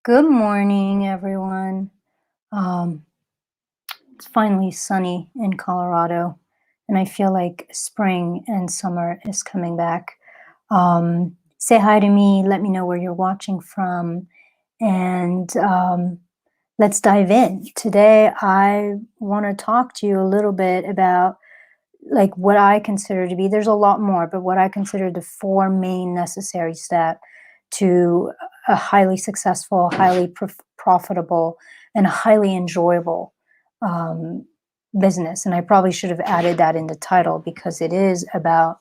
Good morning, everyone. Um, it's finally sunny in Colorado, and I feel like spring and summer is coming back. Say hi to me, let me know where you're watching from, and let's dive in. Today, I want to talk to you a little bit about like what I consider to be, there's a lot more, but what I consider the four main necessary steps to a highly successful, highly profitable, and highly enjoyable um, business. And I probably should have added that in the title because it is about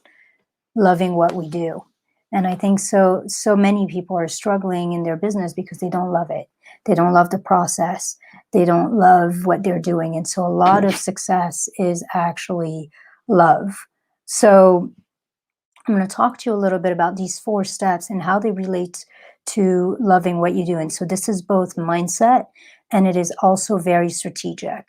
loving what we do. And I think so many people are struggling in their business because they don't love it. They don't love the process. They don't love what they're doing. And so a lot of success is actually love. So I'm going to talk to you a little bit about these four steps and how they relate to loving what you do. And so this is both mindset and it is also very strategic.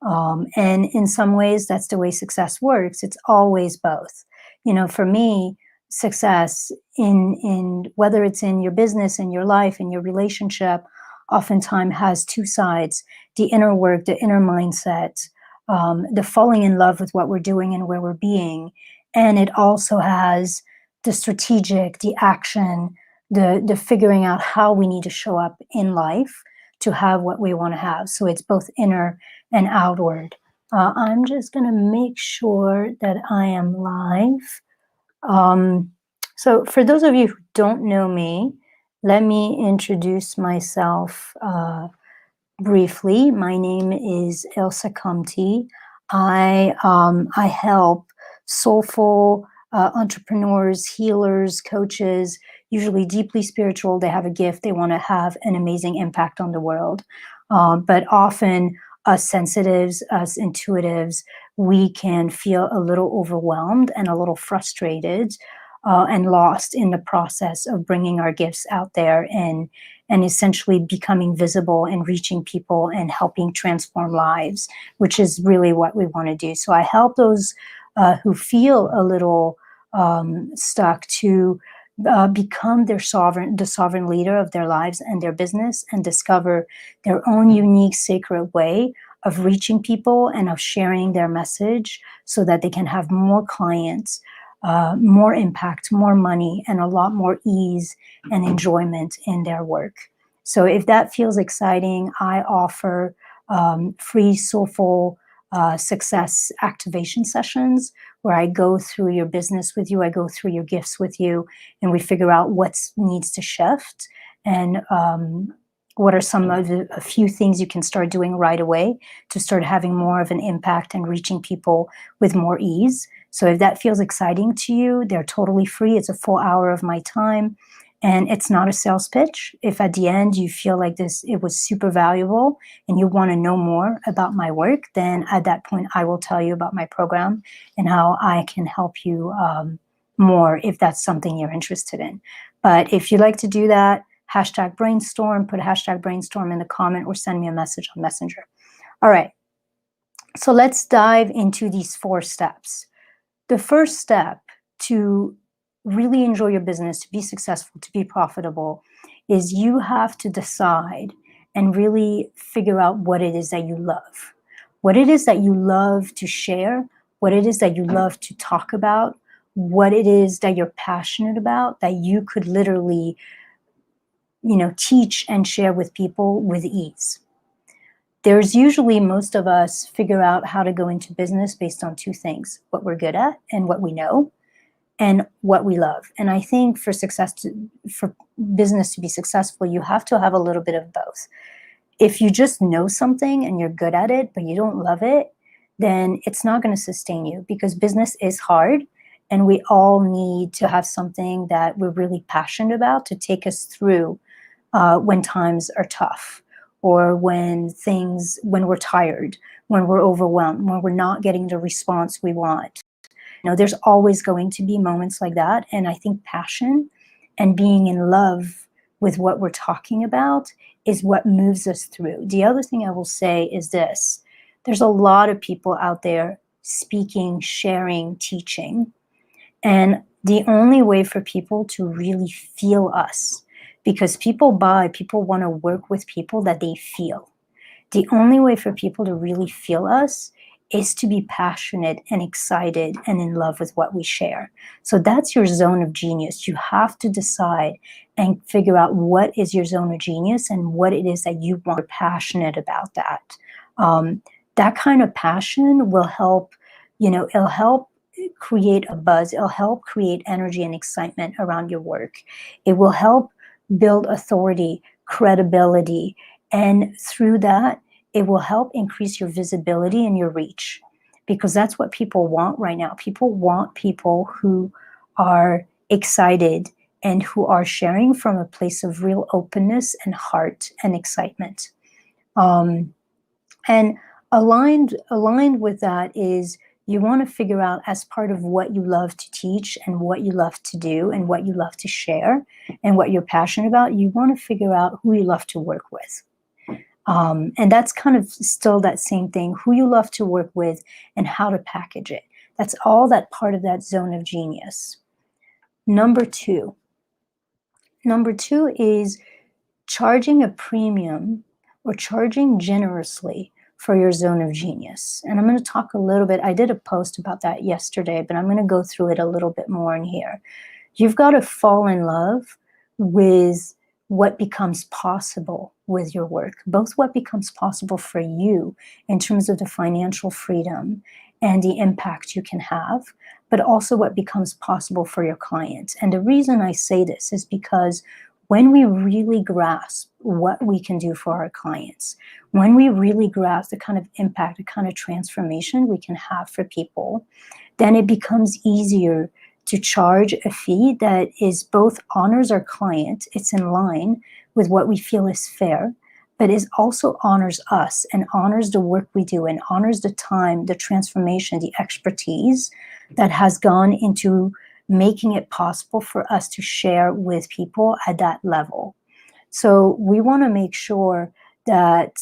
And in some ways, that's the way success works. It's always both. You know, for me, success in whether it's in your business, in your life, in your relationship, oftentimes has two sides: the inner work, the inner mindset, the falling in love with what we're doing and where we're being, and it also has the strategic, the action, the figuring out how we need to show up in life to have what we want to have. So it's both inner and outward. I'm just going to make sure that I am live. So for those of you who don't know me, let me introduce myself briefly. My name is Elsa Comte. I help soulful entrepreneurs, healers, coaches, usually deeply spiritual. They have a gift. They want to have an amazing impact on the world. But often, us sensitives, us intuitives, we can feel a little overwhelmed and a little frustrated and lost in the process of bringing our gifts out there and essentially becoming visible and reaching people and helping transform lives, which is really what we want to do. So I help those who feel a little stuck to become the sovereign leader of their lives and their business and discover their own unique sacred way of reaching people and of sharing their message so that they can have more clients, more impact, more money, and a lot more ease and enjoyment in their work. So if that feels exciting, I offer free soulful success activation sessions where I go through your business with you, I go through your gifts with you, and we figure out what needs to shift and what are some of a few things you can start doing right away to start having more of an impact and reaching people with more ease. So if that feels exciting to you, they're totally free. It's a full hour of my time. And it's not a sales pitch. If at the end you feel like it was super valuable and you want to know more about my work, then at that point I will tell you about my program and how I can help you more if that's something you're interested in. But if you'd like to do that, hashtag brainstorm, put a hashtag brainstorm in the comment or send me a message on Messenger. All right, so let's dive into these four steps. The first step to really enjoy your business, to be successful, to be profitable, is you have to decide and really figure out what it is that you love. What it is that you love to share, what it is that you love to talk about, what it is that you're passionate about that you could literally, teach and share with people with ease. There's usually, most of us figure out how to go into business based on two things: what we're good at and what we know, and what we love. And I think for business to be successful, you have to have a little bit of both. If you just know something and you're good at it, but you don't love it, then it's not going to sustain you, because business is hard and we all need to have something that we're really passionate about to take us through when times are tough, or when we're tired, when we're overwhelmed, when we're not getting the response we want. There's always going to be moments like that. And I think passion and being in love with what we're talking about is what moves us through. The other thing I will say is this: there's a lot of people out there speaking, sharing, teaching. And the only way for people to really feel us, because people want to work with people that they feel. The only way for people to really feel us is to be passionate and excited and in love with what we share. So that's your zone of genius. You have to decide and figure out what is your zone of genius and what it is that you want. You're passionate about that. Um, that kind of passion will help, it'll help create a buzz. It'll help create energy and excitement around your work. It will help build authority, credibility, and through that, it will help increase your visibility and your reach, because that's what people want right now. People want people who are excited and who are sharing from a place of real openness and heart and excitement. And aligned with that is, you want to figure out, as part of what you love to teach and what you love to do and what you love to share and what you're passionate about, you want to figure out who you love to work with. And that's kind of still that same thing, who you love to work with and how to package it. That's all that part of that zone of genius. Number two is charging a premium or charging generously for your zone of genius. And I'm going to talk a little bit, I did a post about that yesterday, but I'm going to go through it a little bit more in here. You've got to fall in love with what becomes possible with your work, both what becomes possible for you in terms of the financial freedom and the impact you can have, but also what becomes possible for your clients. And the reason I say this is because when we really grasp what we can do for our clients, when we really grasp the kind of impact, the kind of transformation we can have for people, then it becomes easier to charge a fee that is both honors our client, it's in line with what we feel is fair, but is also honors us and honors the work we do and honors the time, the transformation, the expertise that has gone into making it possible for us to share with people at that level. So we want to make sure that,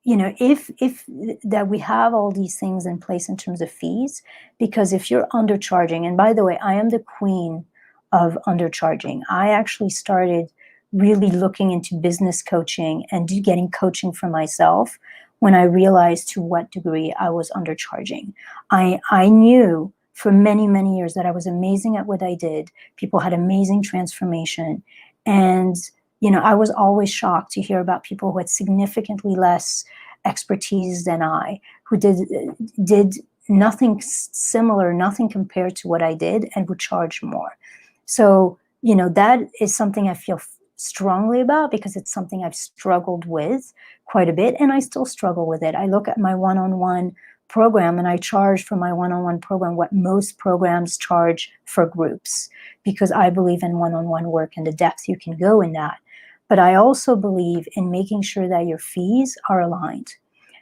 if that we have all these things in place in terms of fees, because if you're undercharging, and by the way, I am the queen of undercharging. I actually started really looking into business coaching and getting coaching for myself when I realized to what degree I was undercharging. I knew for many, many years that I was amazing at what I did. People had amazing transformation. And, I was always shocked to hear about people who had significantly less expertise than I, who did nothing similar, nothing compared to what I did, and would charge more. So, that is something I feel strongly about, because it's something I've struggled with quite a bit, and I still struggle with it. I look at my one-on-one program and I charge for my one-on-one program what most programs charge for groups, because I believe in one-on-one work and the depth you can go in that. But I also believe in making sure that your fees are aligned,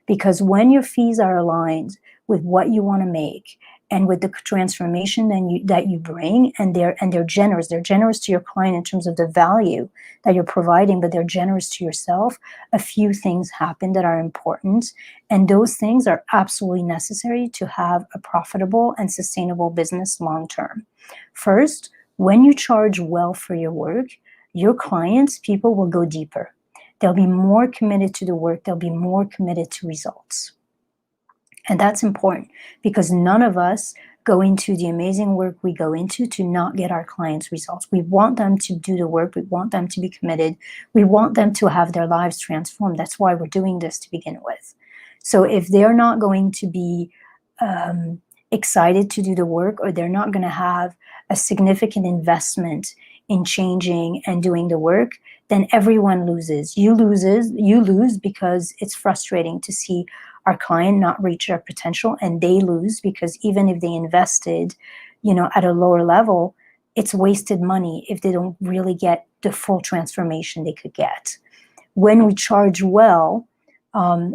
because when your fees are aligned with what you want to make and with the transformation that you bring, and they're generous to your client in terms of the value that you're providing, but they're generous to yourself, a few things happen that are important, and those things are absolutely necessary to have a profitable and sustainable business long term. First, when you charge well for your work, your clients, people will go deeper. They'll be more committed to the work. They'll be more committed to results. And that's important, because none of us go into the amazing work we go into to not get our clients results. We want them to do the work. We want them to be committed. We want them to have their lives transformed. That's why we're doing this to begin with. So if they're not going to be excited to do the work, or they're not going to have a significant investment in changing and doing the work, then everyone loses. You lose because it's frustrating to see our client not reach their potential, and they lose because even if they invested, at a lower level, it's wasted money if they don't really get the full transformation they could get. When we charge well,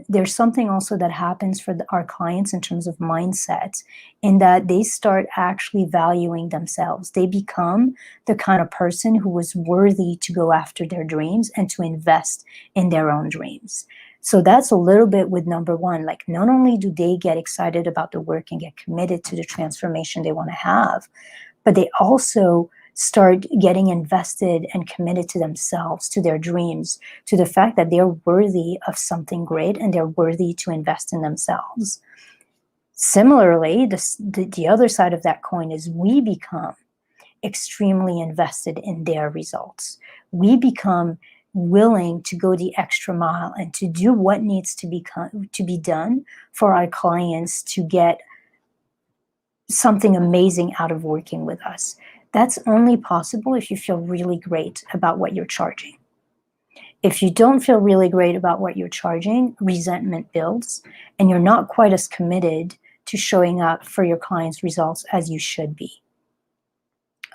there's something also that happens for our clients in terms of mindset, in that they start actually valuing themselves. They become the kind of person who is worthy to go after their dreams and to invest in their own dreams. So that's a little bit with number one. Like, not only do they get excited about the work and get committed to the transformation they want to have, but they also start getting invested and committed to themselves, to their dreams, to the fact that they're worthy of something great and they're worthy to invest in themselves. Similarly, the other side of that coin is we become extremely invested in their results. We become willing to go the extra mile and to do what needs to be done for our clients to get something amazing out of working with us. That's only possible if you feel really great about what you're charging. If you don't feel really great about what you're charging, resentment builds, and you're not quite as committed to showing up for your clients' results as you should be.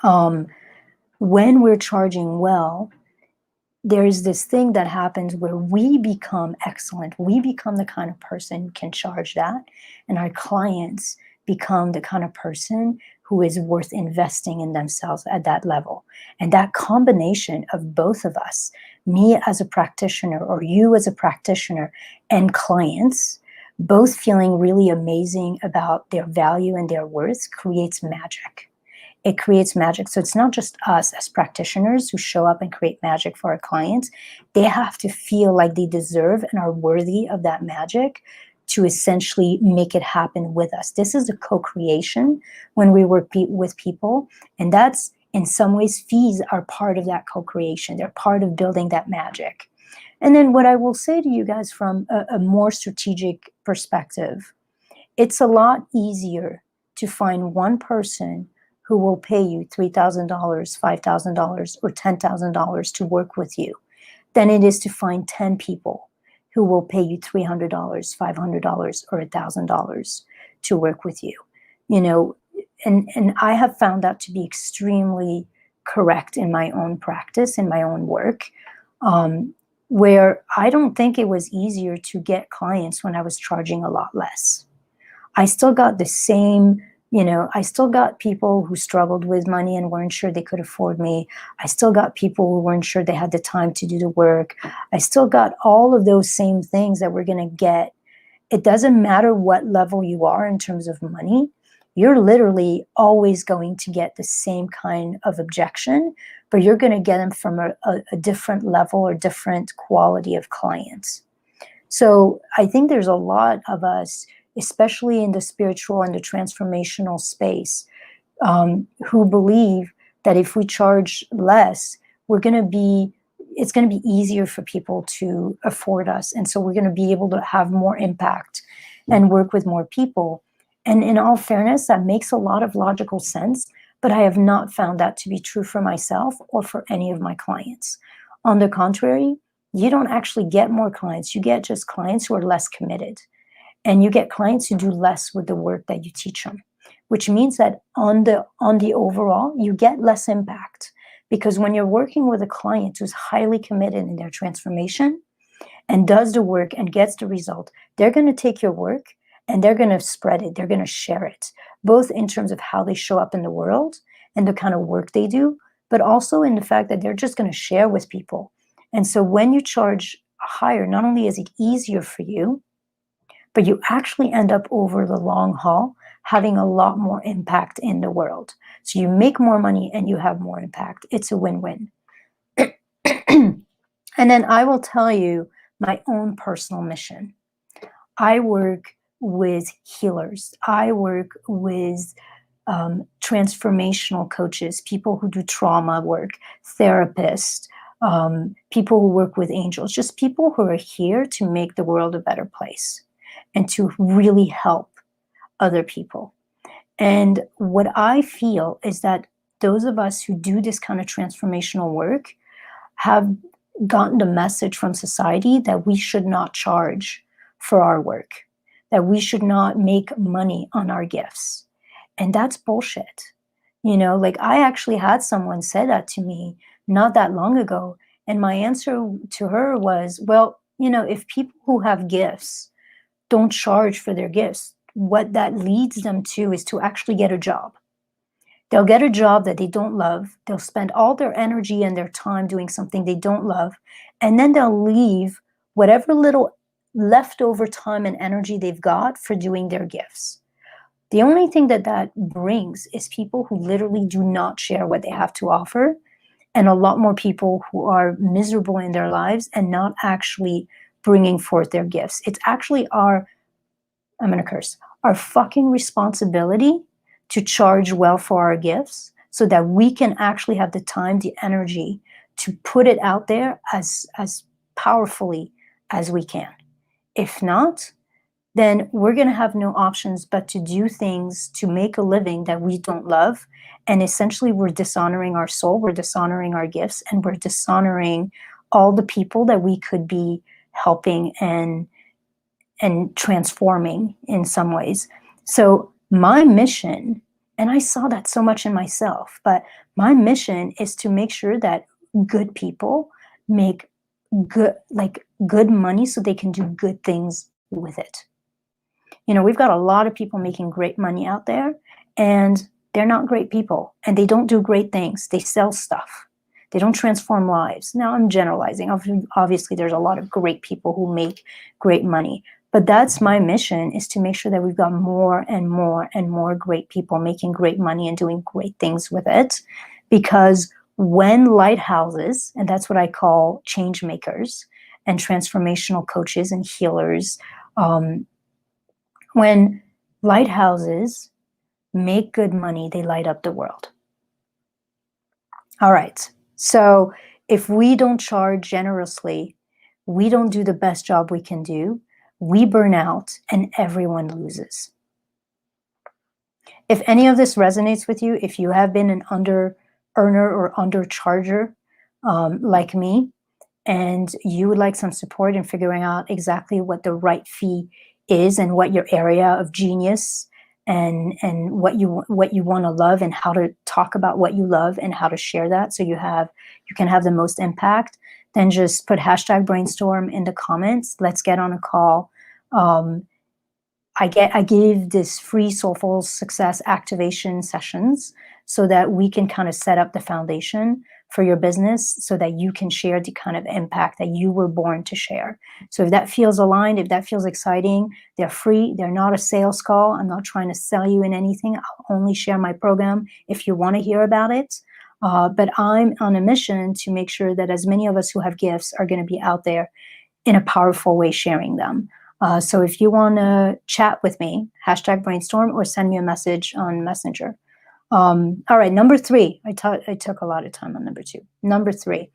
When we're charging well, there is this thing that happens where we become excellent. We become the kind of person who can charge that, and our clients become the kind of person who is worth investing in themselves at that level. And that combination of both of us, me as a practitioner or you as a practitioner, and clients, both feeling really amazing about their value and their worth, creates magic. It creates magic. So it's not just us as practitioners who show up and create magic for our clients. They have to feel like they deserve and are worthy of that magic to essentially make it happen with us. This is a co-creation when we work with people. And that's, in some ways, fees are part of that co-creation. They're part of building that magic. And then what I will say to you guys from a more strategic perspective, it's a lot easier to find one person who will pay you $3,000, $5,000, or $10,000 to work with you than it is to find 10 people who will pay you $300, $500, or $1,000 to work with you. You know, and I have found that to be extremely correct in my own practice, in my own work, where I don't think it was easier to get clients when I was charging a lot less. I still got the same, I still got people who struggled with money and weren't sure they could afford me. I still got people who weren't sure they had the time to do the work. I still got all of those same things that we're going to get. It doesn't matter what level you are in terms of money. You're literally always going to get the same kind of objection, but you're going to get them from a different level or different quality of clients. So I think there's a lot of us, especially in the spiritual and the transformational space, who believe that if we charge less, it's going to be easier for people to afford us. And so we're going to be able to have more impact and work with more people. And in all fairness, that makes a lot of logical sense, but I have not found that to be true for myself or for any of my clients. On the contrary, you don't actually get more clients. You get just clients who are less committed. And you get clients who do less with the work that you teach them, which means that on the overall, you get less impact. Because when you're working with a client who's highly committed in their transformation and does the work and gets the result, they're going to take your work and they're going to spread it. They're going to share it, both in terms of how they show up in the world and the kind of work they do, but also in the fact that they're just going to share with people. And so when you charge higher, not only is it easier for you, but you actually end up over the long haul having a lot more impact in the world. So you make more money and you have more impact. It's a win-win. And then I will tell you my own personal mission. I work with healers. I work with transformational coaches, people who do trauma work, therapists, people who work with angels, just people who are here to make the world a better place and to really help other people. And what I feel is that those of us who do this kind of transformational work have gotten the message from society that we should not charge for our work, that we should not make money on our gifts. And that's bullshit. Like I actually had someone say that to me not that long ago. And my answer to her was, well, if people who have gifts don't charge for their gifts, what that leads them to is to actually get a job. They'll get a job that they don't love. They'll spend all their energy and their time doing something they don't love. And then they'll leave whatever little leftover time and energy they've got for doing their gifts. The only thing that that brings is people who literally do not share what they have to offer, and a lot more people who are miserable in their lives and not actually bringing forth their gifts. It's actually our, I'm gonna curse, our fucking responsibility to charge well for our gifts so that we can actually have the time, the energy to put it out there as powerfully as we can. If not, then we're going to have no options but to do things to make a living that we don't love. And essentially, we're dishonoring our soul, we're dishonoring our gifts, and we're dishonoring all the people that we could be helping and transforming in some ways. So, my mission, and I saw that so much in myself, but my mission is to make sure that good people make good money so they can do good things with it. You know, we've got a lot of people making great money out there, and they're not great people, and they don't do great things. They sell stuff. They don't transform lives. Now, I'm generalizing. Obviously, there's a lot of great people who make great money, but that's my mission, is to make sure that we've got more and more and more great people making great money and doing great things with it. Because when lighthouses, and that's what I call change makers and transformational coaches and healers, when lighthouses make good money, they light up the world. All right. So if we don't charge generously, we don't do the best job we can do, we burn out, and everyone loses. If any of this resonates with you, if you have been an under earner or undercharger like me, and you would like some support in figuring out exactly what the right fee is and what your area of genius and what you want to love, and how to talk about what you love and how to share that so you can have the most impact, then just put #brainstorm in the comments. Let's get on a call. I give this free Soulful Success activation sessions so that we can kind of set up the foundation for your business so that you can share the kind of impact that you were born to share. So if that feels aligned, if that feels exciting, they're free. They're not a sales call. I'm not trying to sell you in anything. I'll only share my program if you want to hear about it. But I'm on a mission to make sure that as many of us who have gifts are going to be out there in a powerful way sharing them. So if you want to chat with me, #brainstorm, or send me a message on Messenger. All right, number 3. I took a lot of time on number 2. Number 3.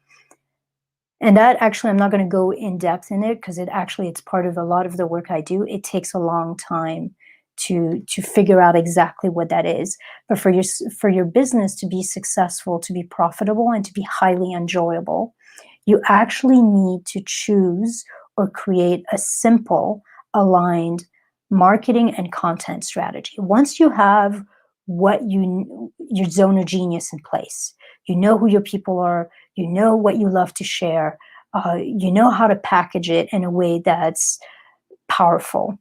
And that actually, I'm not going to go in depth in it because it's part of a lot of the work I do. It takes a long time to figure out exactly what that is. But for your business to be successful, to be profitable, and to be highly enjoyable, you actually need to choose or create a simple, aligned marketing and content strategy. Once you have your zone of genius in place, you know who your people are, you know what you love to share, you know how to package it in a way that's powerful,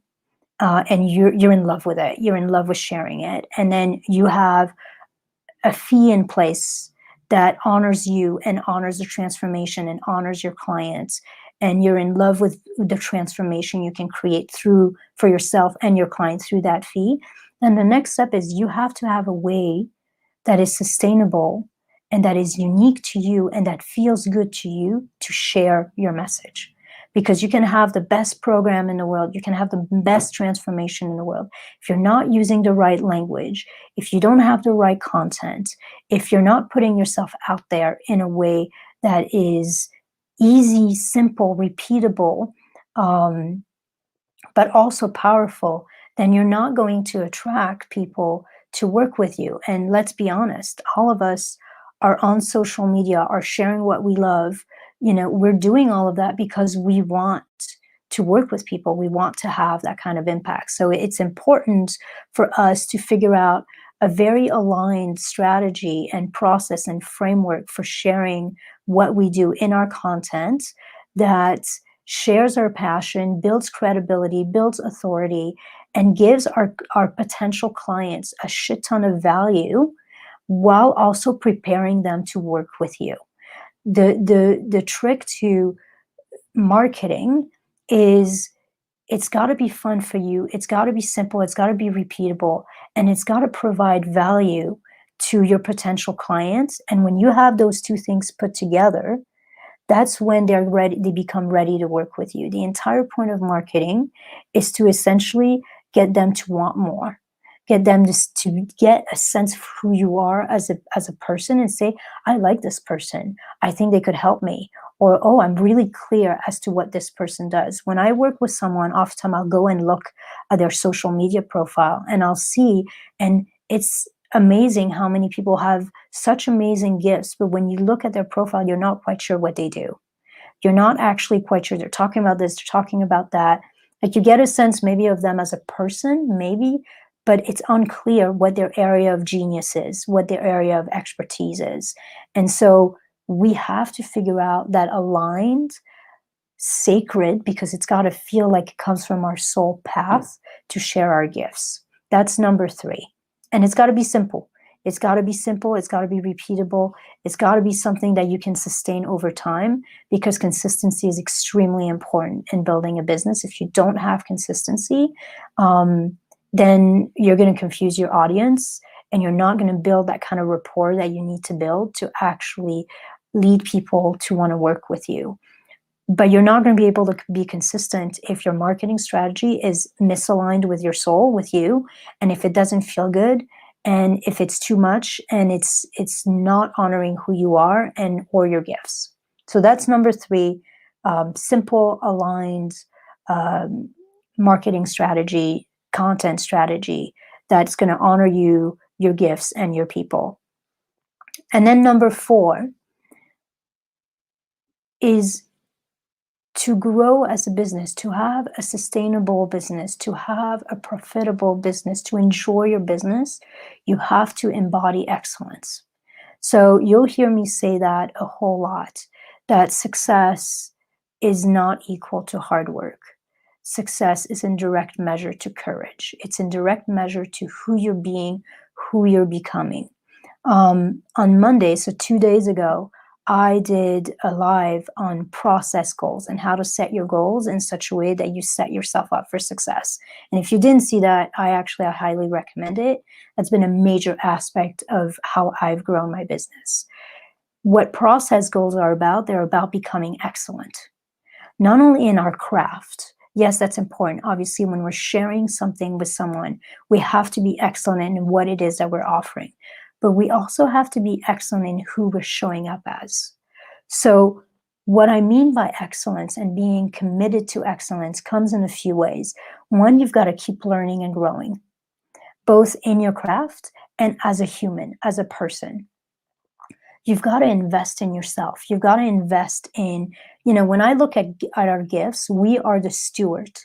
and you're in love with it, you're in love with sharing it, and then you have a fee in place that honors you and honors the transformation and honors your clients, and you're in love with the transformation you can create for yourself and your client through that fee, then the next step is you have to have a way that is sustainable and that is unique to you and that feels good to you to share your message. Because you can have the best program in the world, you can have the best transformation in the world. If you're not using the right language, if you don't have the right content, if you're not putting yourself out there in a way that is easy, simple, repeatable, but also powerful, then you're not going to attract people to work with you. And let's be honest, all of us are on social media, are sharing what we love. You know, we're doing all of that because we want to work with people. We want to have that kind of impact. So it's important for us to figure out a very aligned strategy and process and framework for sharing what we do in our content that shares our passion, builds credibility, builds authority, and gives our potential clients a shit ton of value while also preparing them to work with you. The trick to marketing is it's got to be fun for you. It's got to be simple. It's got to be repeatable. And it's got to provide value to your potential clients. And when you have those two things put together, that's when they're ready, they become ready to work with you. The entire point of marketing is to essentially get them to want more, get them to get a sense of who you are as a person and say, I like this person. I think they could help me. Or, oh, I'm really clear as to what this person does. When I work with someone, often I'll go and look at their social media profile and I'll see, and it's amazing how many people have such amazing gifts, but when you look at their profile, you're not quite sure what they do. You're not actually quite sure they're talking about this, they're talking about that. Like you get a sense maybe of them as a person, maybe, but it's unclear what their area of genius is, what their area of expertise is. And so we have to figure out that aligned, sacred, because it's got to feel like it comes from our soul path to share our gifts. That's number 3. And it's got to be simple. It's got to be simple. It's got to be repeatable. It's got to be something that you can sustain over time, because consistency is extremely important in building a business. If you don't have consistency, then you're going to confuse your audience and you're not going to build that kind of rapport that you need to build to actually lead people to want to work with you. But you're not going to be able to be consistent if your marketing strategy is misaligned with your soul, with you, and if it doesn't feel good, and if it's too much, and it's not honoring who you are and or your gifts. So that's number 3, simple, aligned marketing strategy, content strategy that's going to honor you, your gifts, and your people. And then number 4 is to grow as a business, to have a sustainable business, to have a profitable business, to enjoy your business, you have to embody excellence. So you'll hear me say that a whole lot, that success is not equal to hard work. Success is in direct measure to courage. It's in direct measure to who you're being, who you're becoming. On Monday, so 2 days ago, I did a live on process goals and how to set your goals in such a way that you set yourself up for success. And if you didn't see that, I highly recommend it. That's been a major aspect of how I've grown my business. What process goals are about, they're about becoming excellent, not only in our craft. Yes, that's important. Obviously, when we're sharing something with someone, we have to be excellent in what it is that we're offering. But we also have to be excellent in who we're showing up as. So what I mean by excellence and being committed to excellence comes in a few ways. One, you've got to keep learning and growing, both in your craft and as a human, as a person. You've got to invest in yourself. You've got to invest in, when I look at our gifts, we are the steward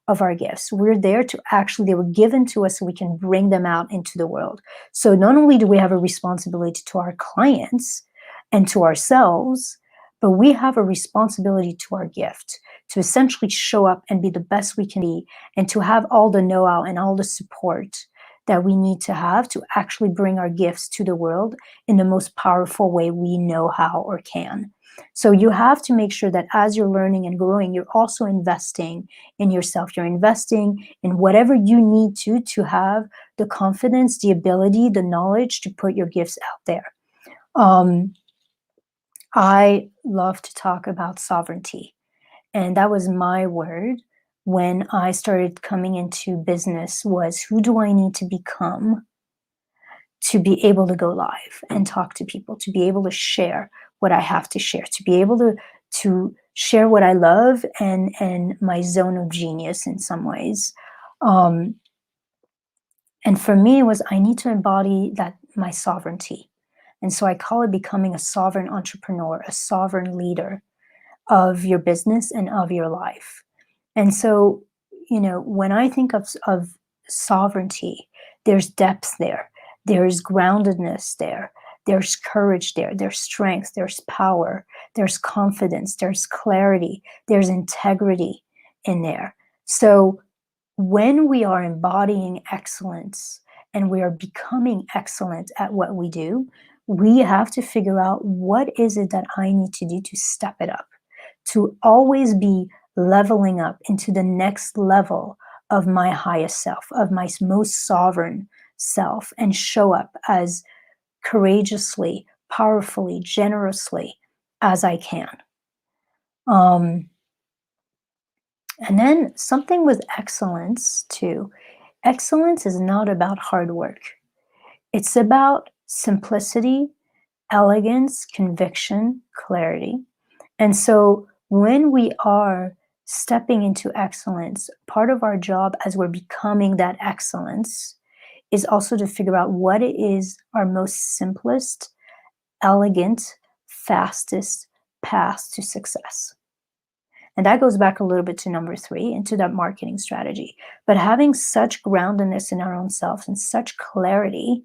of our gifts. We're there to they were given to us so we can bring them out into the world. So not only do we have a responsibility to our clients and to ourselves, but we have a responsibility to our gift to essentially show up and be the best we can be, and to have all the know-how and all the support that we need to have to actually bring our gifts to the world in the most powerful way we know how or can. So you have to make sure that as you're learning and growing, you're also investing in yourself. You're investing in whatever you need to have the confidence, the ability, the knowledge to put your gifts out there. I love to talk about sovereignty, and that was my word when I started coming into business, was who do I need to become to be able to go live and talk to people, to be able to share what I have to share, to be able to share what I love and my zone of genius in some ways. And for me, it was I need to embody that, my sovereignty. And so I call it becoming a sovereign entrepreneur, a sovereign leader of your business and of your life. And so, when I think of sovereignty, there's depth there, there's groundedness there, there's courage there, there's strength, there's power, there's confidence, there's clarity, there's integrity in there. So when we are embodying excellence and we are becoming excellent at what we do, we have to figure out what is it that I need to do to step it up, to always be leveling up into the next level of my highest self, of my most sovereign self, and show up as courageously, powerfully, generously as I can. Um, and then something with excellence too. Excellence is not about hard work. It's about simplicity, elegance, conviction, clarity. And so when we are stepping into excellence, part of our job as we're becoming that excellence is also to figure out what it is our most simplest, elegant, fastest path to success. And that goes back a little bit to number 3, into that marketing strategy. But having such groundedness in our own self and such clarity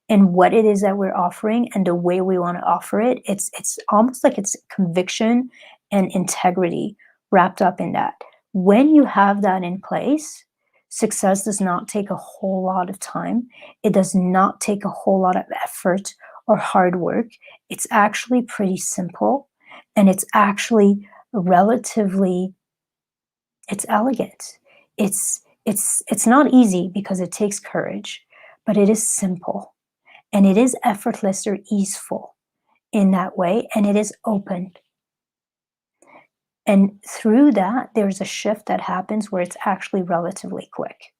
in what it is that we're offering and the way we want to offer it, it's almost like it's conviction and integrity wrapped up in that. When you have that in place, success does not take a whole lot of time. It does not take a whole lot of effort or hard work. It's actually pretty simple, and it's actually relatively, it's elegant. It's not easy because it takes courage, but it is simple, and it is effortless or easeful in that way, and it is open. And through that, there's a shift that happens where it's actually relatively quick.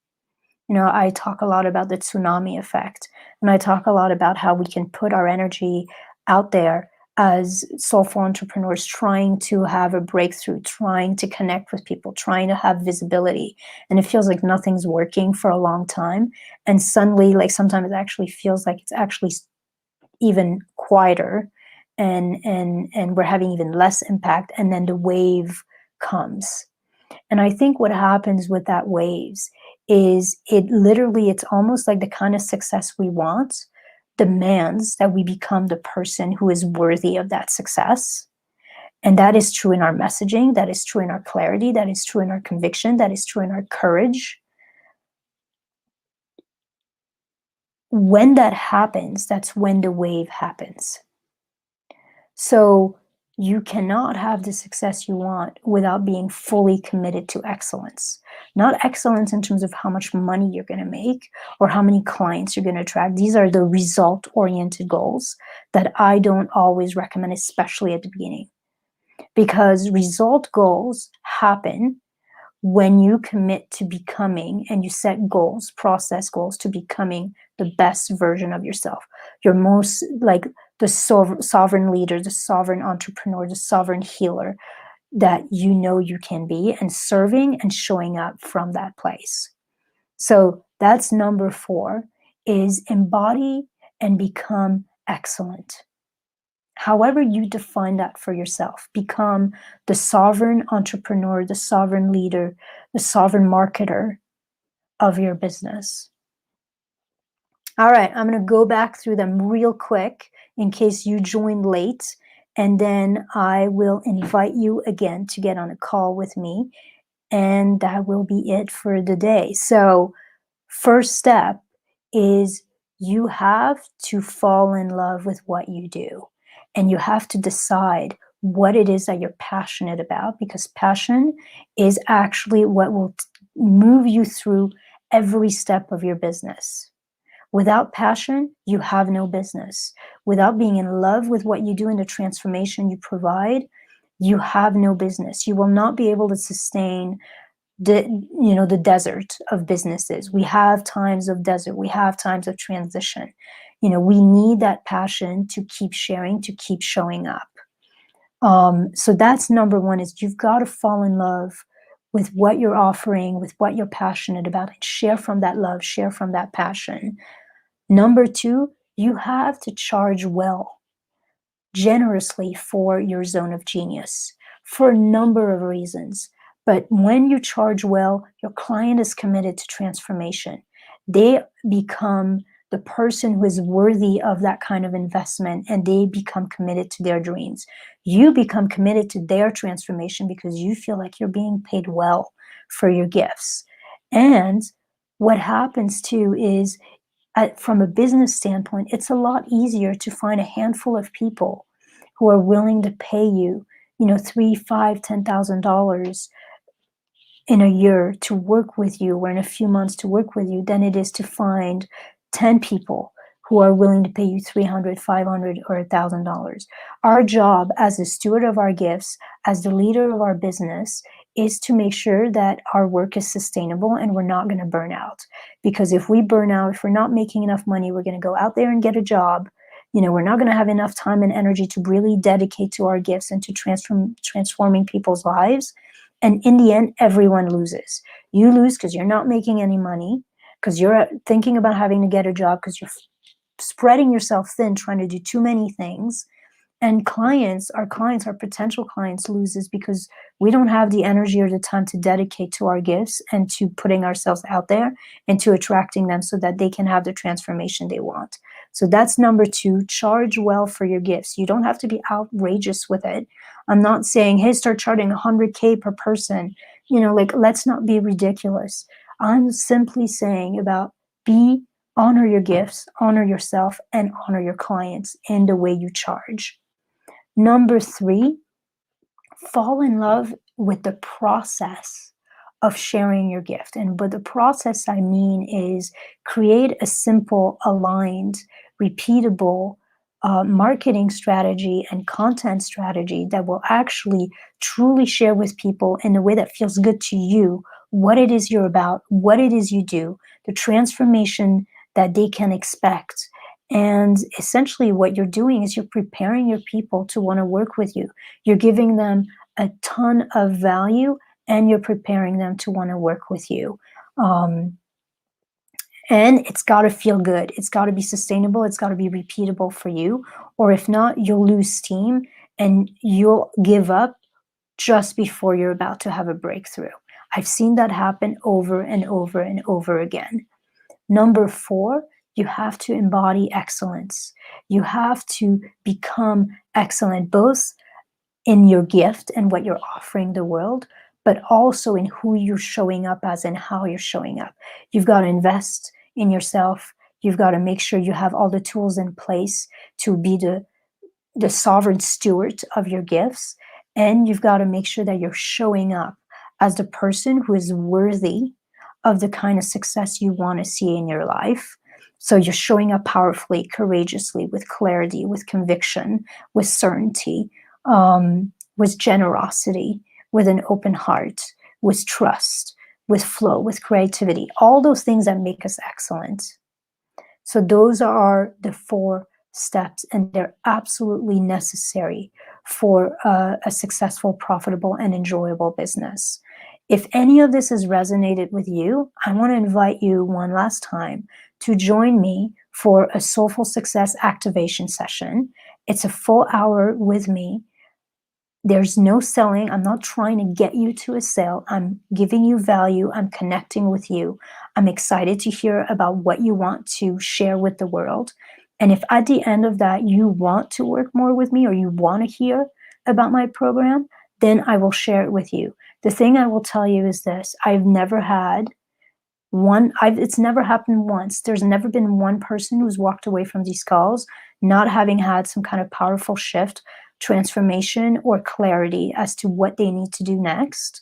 I talk a lot about the tsunami effect, and I talk a lot about how we can put our energy out there as soulful entrepreneurs trying to have a breakthrough, trying to connect with people, trying to have visibility. And it feels like nothing's working for a long time. And suddenly, like sometimes it actually feels like it's actually even quieter, and we're having even less impact. And then the wave comes. And I think what happens with that waves is it's almost like the kind of success we want demands that we become the person who is worthy of that success. And that is true in our messaging, that is true in our clarity, that is true in our conviction, that is true in our courage. When that happens, that's when the wave happens. So you cannot have the success you want without being fully committed to excellence. Not excellence in terms of how much money you're going to make or how many clients you're going to attract. These are the result-oriented goals that I don't always recommend, especially at the beginning. Because result goals happen when you commit to becoming, and you set goals, process goals to becoming the best version of yourself. Your most, like, the sovereign leader, the sovereign entrepreneur, the sovereign healer that you can be, and serving and showing up from that place. So that's number 4, is embody and become excellent. However you define that for yourself, become the sovereign entrepreneur, the sovereign leader, the sovereign marketer of your business. All right, I'm going to go back through them real quick in case you joined late, and then I will invite you again to get on a call with me, and that will be it for the day. So, first step is you have to fall in love with what you do, and you have to decide what it is that you're passionate about, because passion is actually what will move you through every step of your business. Without passion, you have no business. Without being in love with what you do and the transformation you provide, you have no business. You will not be able to sustain the desert of businesses. We have times of desert. We have times of transition. We need that passion to keep sharing, to keep showing up. So that's number 1, is you've got to fall in love with what you're offering, with what you're passionate about, and share from that love, share from that passion. Number 2, you have to charge well, generously for your zone of genius for a number of reasons. But when you charge well, your client is committed to transformation. They become the person who is worthy of that kind of investment, and they become committed to their dreams. You become committed to their transformation because you feel like you're being paid well for your gifts. And what happens too is, from a business standpoint, it's a lot easier to find a handful of people who are willing to pay you, $3, $5, $10,000 in a year to work with you or in a few months to work with you than it is to find 10 people who are willing to pay you 300, 500, or $1,000. Our job as the steward of our gifts, as the leader of our business, is to make sure that our work is sustainable and we're not going to burn out. Because if we burn out, if we're not making enough money, we're going to go out there and get a job. We're not going to have enough time and energy to really dedicate to our gifts and to transforming people's lives. And in the end, everyone loses. You lose because you're not making any money, because you're thinking about having to get a job, because you're spreading yourself thin, trying to do too many things. And our potential clients loses because we don't have the energy or the time to dedicate to our gifts and to putting ourselves out there and to attracting them so that they can have the transformation they want. So that's number 2, charge well for your gifts. You don't have to be outrageous with it. I'm not saying, hey, start charging 100K per person. Let's not be ridiculous. I'm simply saying about honor your gifts, honor yourself, and honor your clients in the way you charge. Number 3, fall in love with the process of sharing your gift. And by the process, I mean is create a simple, aligned, repeatable marketing strategy and content strategy that will actually truly share with people in a way that feels good to you what it is you're about, what it is you do, the transformation that they can expect. And essentially, what you're doing is you're preparing your people to want to work with you. You're giving them a ton of value and you're preparing them to want to work with you. And it's got to feel good. It's got to be sustainable. It's got to be repeatable for you. Or if not, you'll lose steam and you'll give up just before you're about to have a breakthrough. I've seen that happen over and over and over again. Number 4, you have to embody excellence. You have to become excellent, both in your gift and what you're offering the world, but also in who you're showing up as and how you're showing up. You've got to invest in yourself. You've got to make sure you have all the tools in place to be the sovereign steward of your gifts. And you've got to make sure that you're showing up as the person who is worthy of the kind of success you want to see in your life. So you're showing up powerfully, courageously, with clarity, with conviction, with certainty, with generosity, with an open heart, with trust, with flow, with creativity, all those things that make us excellent. So those are the 4 steps, and they're absolutely necessary for a successful, profitable, and enjoyable business. If any of this has resonated with you, I want to invite you one last time to join me for a Soulful Success activation session. It's a full hour with me. There's no selling. I'm not trying to get you to a sale. I'm giving you value. I'm connecting with you. I'm excited to hear about what you want to share with the world. And if at the end of that you want to work more with me or you want to hear about my program, then I will share it with you. The thing I will tell you is this: it's never happened once. There's never been one person who's walked away from these calls not having had some kind of powerful shift, transformation, or clarity as to what they need to do next.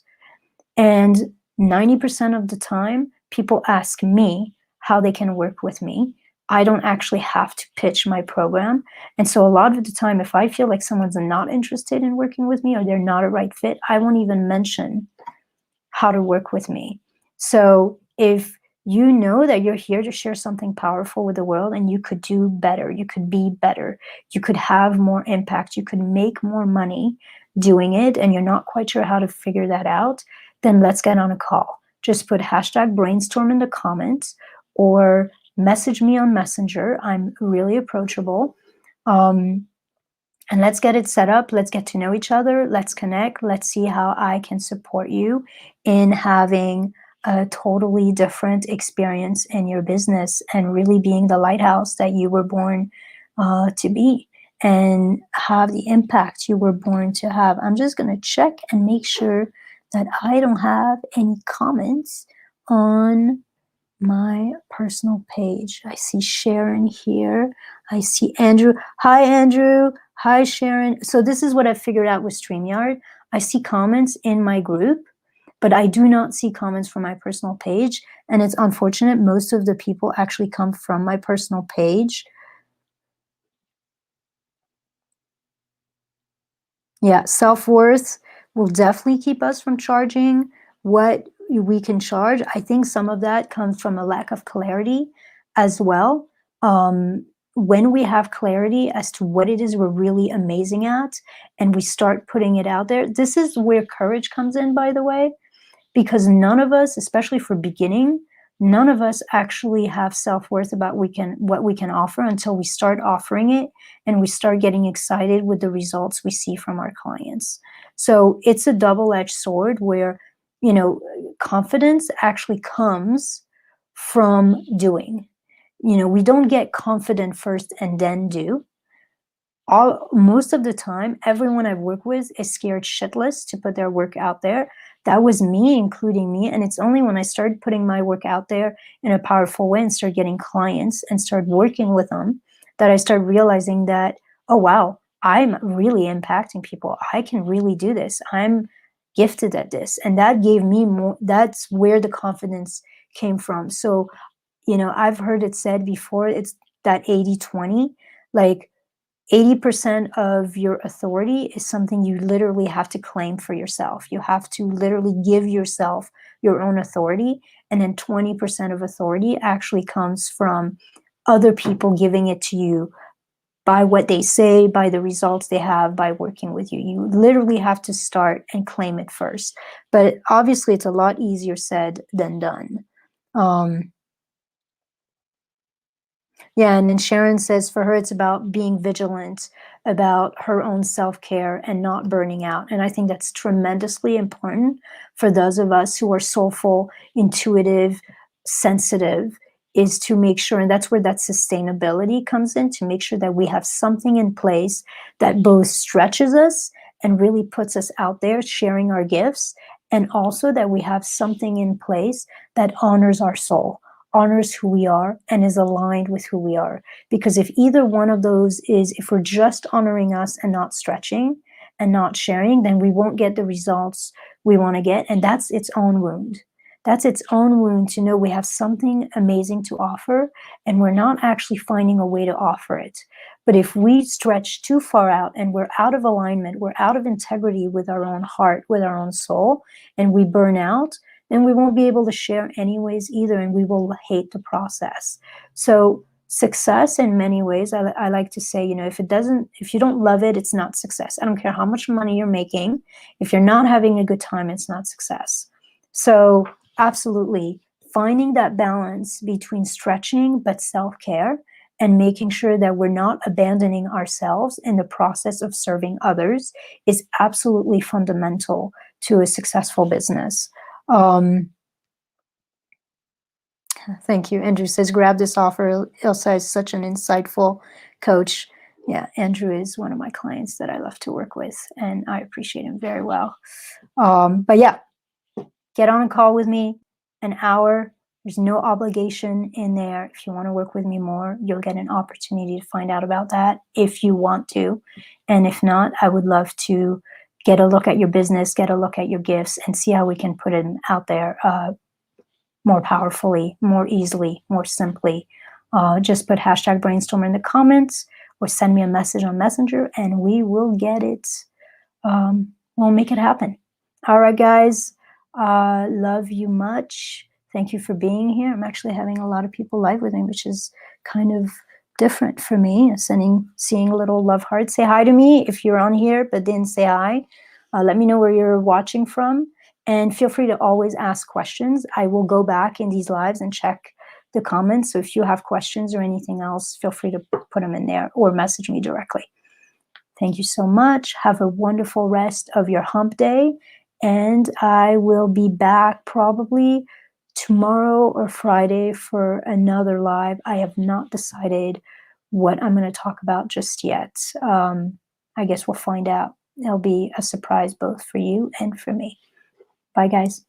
And 90% of the time, people ask me how they can work with me. I don't actually have to pitch my program. And so a lot of the time, if I feel like someone's not interested in working with me or they're not a right fit, I won't even mention how to work with me. So if you know that you're here to share something powerful with the world and you could do better, you could be better, you could have more impact, you could make more money doing it, and you're not quite sure how to figure that out, then let's get on a call. Just put #brainstorm in the comments or message me on Messenger. I'm really approachable. And let's get it set up. Let's get to know each other. Let's connect. Let's see how I can support you in having a totally different experience in your business and really being the lighthouse that you were born to be and have the impact you were born to have. I'm just going to check and make sure that I don't have any comments on my personal page. I see Sharon here. I see Andrew. Hi, Andrew. Hi, Sharon. So this is what I figured out with StreamYard. I see comments in my group, but I do not see comments from my personal page. And it's unfortunate. Most of the people actually come from my personal page. Yeah, self-worth will definitely keep us from charging what we can charge. I think some of that comes from a lack of clarity as well. When we have clarity as to what it is we're really amazing at and we start putting it out there, this is where courage comes in, by the way, because none of us, especially for beginning, none of us actually have self-worth about what we can offer until we start offering it and we start getting excited with the results we see from our clients. So it's a double-edged sword where, you know, confidence actually comes from doing. You know, we don't get confident first and then do. Most of the time, everyone I've worked with is scared shitless to put their work out there. That was me, including me. And it's only when I started putting my work out there in a powerful way and started getting clients and started working with them that I started realizing that, oh, wow, I'm really impacting people. I can really do this. I'm gifted at this. And that gave me more, that's where the confidence came from. So, you know, I've heard it said before, it's that 80-20, like, 80% of your authority is something you literally have to claim for yourself. You have to literally give yourself your own authority. And then 20% of authority actually comes from other people giving it to you by what they say, by the results they have, by working with you. You literally have to start and claim it first. But obviously, it's a lot easier said than done. Yeah, and then Sharon says for her, it's about being vigilant about her own self-care and not burning out. And I think that's tremendously important for those of us who are soulful, intuitive, sensitive, is to make sure, and that's where that sustainability comes in, to make sure that we have something in place that both stretches us and really puts us out there sharing our gifts, and also that we have something in place that honors our soul, honors who we are, and is aligned with who we are. Because if either one of those is, if we're just honoring us and not stretching and not sharing, then we won't get the results we want to get. And that's its own wound. That's its own wound to know we have something amazing to offer and we're not actually finding a way to offer it. But if we stretch too far out and we're out of alignment, we're out of integrity with our own heart, with our own soul, and we burn out, then we won't be able to share anyways either, and we will hate the process. So success in many ways, I like to say, you know, if you don't love it, it's not success. I don't care how much money you're making. If you're not having a good time, it's not success. So absolutely finding that balance between stretching but self-care and making sure that we're not abandoning ourselves in the process of serving others is absolutely fundamental to a successful business. Thank you. Andrew says, grab this offer. Ilsa is such an insightful coach. Yeah, Andrew is one of my clients that I love to work with, and I appreciate him very well. But yeah, get on a call with me, an hour. There's no obligation in there. If you want to work with me more, you'll get an opportunity to find out about that if you want to. And if not, I would love to get a look at your business, get a look at your gifts, and see how we can put it out there more powerfully, more easily, more simply. Just put hashtag brainstormer in the comments or send me a message on Messenger and we will get it. We'll make it happen. All right, guys. Love you much. Thank you for being here. I'm actually having a lot of people live with me, which is kind of different for me. Seeing a little love heart. Say hi to me if you're on here but didn't say hi. Let me know where you're watching from. And feel free to always ask questions. I will go back in these lives and check the comments. So if you have questions or anything else, feel free to put them in there or message me directly. Thank you so much. Have a wonderful rest of your hump day. And I will be back probably tomorrow or Friday for another live. I have not decided what I'm going to talk about just yet. I guess we'll find out. It'll be a surprise both for you and for me. Bye, guys.